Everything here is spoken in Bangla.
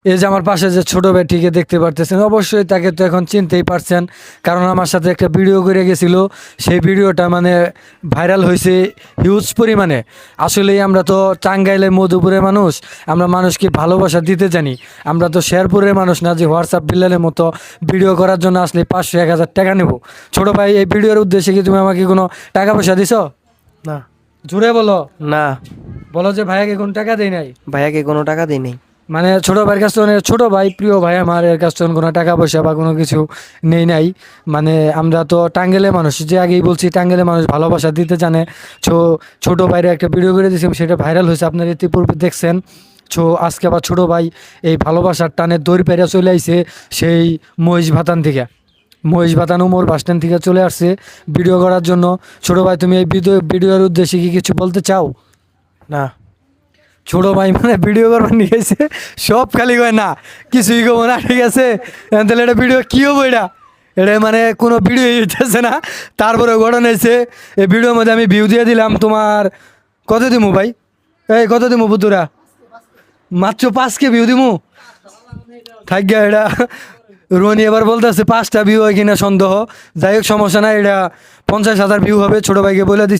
এই যে আমার পাশে যে ছোট ভাইটিকে দেখতে পারতেছেন, অবশ্যই তাকে তো এখন চিনতেই পারছেন, কারণ আমার সাথে একটা ভিডিও করে গেছিল। সেই ভিডিওটা মানে ভাইরাল হয়েছে হিউজ পরিমাণে। আসলেই আমরা তো টাঙ্গাইলে মধুপুরের মানুষ, আমরা মানুষকে ভালোবাসা দিতে জানি। আমরা তো শেরপুরের মানুষ না যে হোয়াটসঅ্যাপ বিল্লালের মতো ভিডিও করার জন্য আসলে 500-1000 টাকা নেব। ছোট ভাই, এই ভিডিওর উদ্দেশ্যে কি তুমি আমাকে কোনো টাকা পয়সা দিছো? না। জুড়ে বলো, না, বলো যে ভাইয়াকে কোনো টাকা দেই নাই। ভাইয়াকে কোনো টাকা দিই নাই। মানে ছোট ভাইয়ের কাছ থেকে, ছোট ভাই প্রিয় ভাই আমার, এর কাছ থেকে কোনো টাকা পয়সা বা কোনো কিছু নেই নাই। মানে আমরা তো টাঙ্গেলের মানুষ, যে আগেই বলছি টাঙ্গেলের মানুষ ভালোবাসা দিতে জানে। ছোট ভাইয়ের একটা ভিডিও করে দিয়েছিলাম, সেটা ভাইরাল হয়েছে, আপনারা ইতিপূর্বে দেখছেন। আজকে আবার ছোট ভাই এই ভালোবাসার টানে দৌড় পেরে চলে আইছে সেই মহিষ ভাতান থেকে, মহিষ ভাতান উমর বাস স্ট্যান্ড থেকে চলে আসছে ভিডিও করার জন্য। ছোট ভাই, তুমি এই ভিডিওর উদ্দেশ্যে কি কিছু বলতে চাও? না। ছোট ভাই মানে ভিডিও করবার নিয়ে গেছে, সব খালি কয় না, কিছুই কব না, ঠিক আছে? তাহলে এটা ভিডিও কী হবো? এটা মানে কোনো ভিডিও হইতেছে না। তারপরে ঘটনা হয়েছে, এই ভিডিওর মধ্যে আমি ভিউ দিয়ে দিলাম তোমার, কত দিমু ভাই? এই কত দিমু বুতুরা? মাত্র 5K ভিউ দিমু। থাক গিয়া এটা। রনি এবার বলতেছে 5টা ভিউ হয় কিনা সন্দেহ। যাই হোক, সমস্যা নাই, এটা 50,000 ভিউ হবে। ছোট ভাইকে বলে দিচ্ছি।